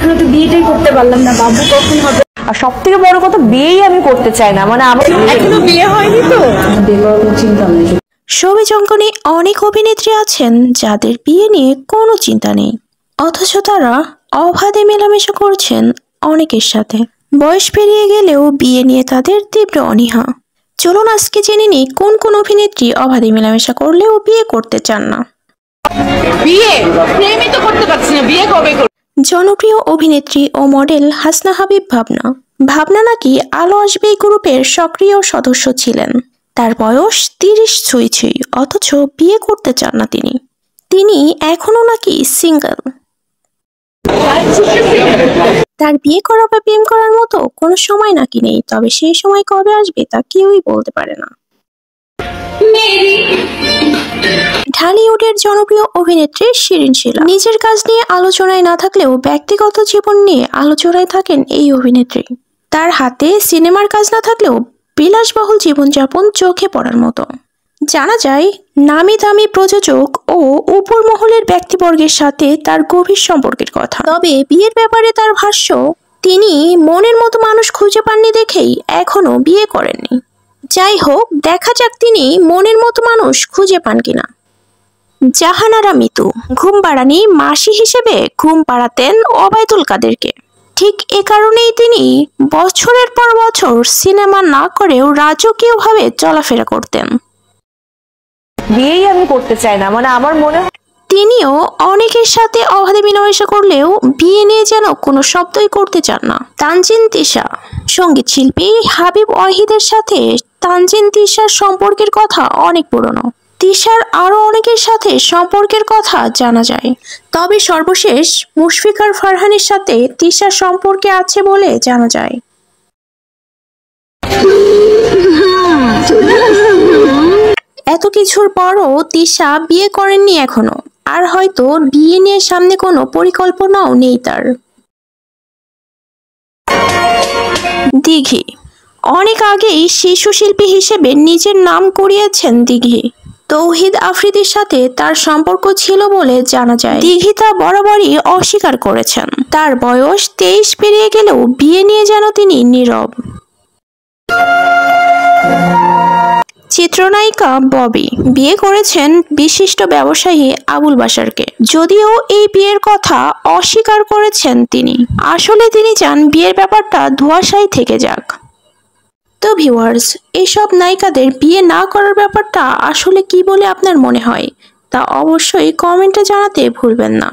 এখনো তো বিয়েটাই করতে পারলাম না, বাবু কখন হবে। আর সব থেকে বড় কথা, বিয়েই আমি করতে চাই না, মানে আমার এখনো বিয়ে হয়নি তো। বিয়ে করার কোনো চিন্তা নেই। ছবি জঙ্গনে অনেক অভিনেত্রী আছেন যাদের বিয়ে নিয়ে কোনো চিন্তা নেই, অথচ তারা অবাধে মেলামেশা করছেন অনেকের সাথে। বয়স পেরিয়ে গেলেও বিয়ে নিয়ে তাদের তীব্র অনীহা। চলুন আজকে জেনে নিই কোন কোন অভিনেত্রী অবাধে মেলামেশা করলেও বিয়ে করতে চান না। বিয়ে প্রেমই তো করতে পারছি না, বিয়ে কবে করব? জনপ্রিয় অভিনেত্রী ও মডেল হাসনা হাবিব ভাবনা। ভাবনা নাকি আলো আসবে গ্রুপের সক্রিয় সদস্য ছিলেন। তার বয়স 30 ছুঁই ছুঁই, অথচ বিয়ে করতে চান না তিনি এখনো নাকি সিঙ্গেল। তার বিয়ে করা বা প্রেম করার মতো কোনো সময় নাকি নেই, তবে সেই সময় কবে আসবে তা কেউই বলতে পারে না। ঢালিউডের জনপ্রিয় অভিনেত্রী শিরিন শিলা। নিজের কাজ নিয়ে আলোচনায় না থাকলেও ব্যক্তিগত জীবন নিয়ে আলোচনায় থাকেন এই অভিনেত্রী। তার হাতে সিনেমার কাজ না থাকলেও বিলাসবহুল জীবনযাপন চোখে পড়ার মতো। জানা যায় নামি দামি প্রযোজক ও উপর মহলের ব্যক্তিবর্গের সাথে তার গভীর সম্পর্কের কথা। তবে বিয়ের ব্যাপারে তার ভাষ্য, তিনি মনের মতো মানুষ খুঁজে পাননি দেখেই এখনো বিয়ে করেননি। যাই হোক, দেখা যাক তিনি মনের মতো মানুষ খুঁজে পান কিনা। জাহানারা মিতু ঘুম পাড়ানি মাসি হিসেবে ঘুম পাড়াতেন ওবায়দুল কাদেরকে। ঠিক এ কারণেই তিনি বছরের পর বছর সিনেমা না করেও রাজকীয়ভাবে চলাফেরা করতেন। বিয়েই আমি করতে চাই না, মানে আমার মনে হয় তিনিও অনেকের সাথে অবাধে মেলামেশা করলেও বিয়ে নিয়ে যেন কোনো শব্দই করতে চান না। তানজিন তিশা। সঙ্গীত শিল্পী হাবিব ওয়াহিদের সাথে তানজিন তিশার সম্পর্কের কথা অনেক পুরনো। তিশার আরো অনেকের সাথে সম্পর্কের কথা জানা যায়, তবে সর্বশেষ মুশফিকার ফারহানের সাথে তিশার সম্পর্কে আছে বলে জানা যায়। এত কিছুর পরও তিশা বিয়ে করেননি এখনো, আর হয়তো বিয়ে নিয়ে সামনে কোনো পরিকল্পনাও নেই তার। দিঘি। অনেক আগেই শিশু শিল্পী হিসেবে নিজের নাম কুড়িয়েছেন দিঘি। তৌহিদ আফ্রিদির সাথে তার সম্পর্ক ছিল বলে জানা যায়। দিঘি তা বরাবরই অস্বীকার করেছেন। তার বয়স 23 পেরিয়ে গেলেও বিয়ে নিয়ে যেন তিনি নীরব। চিত্রনায়িকা ববি বিয়ে করেছেন বিশিষ্ট ব্যবসায়ী আবুল বাশারকে। যদিও এই বিয়ের কথা অস্বীকার করেছেন তিনি। আসলে তিনি চান বিয়ের ব্যাপারটা ধোঁয়াশাই থেকে যাক। তো ভিউয়ার্স, এইসব নায়িকাদের বিয়ে না করার ব্যাপারটা আসলে কি বলে আপনার মনে হয় তা অবশ্যই কমেন্টে জানাতে ভুলবেন না।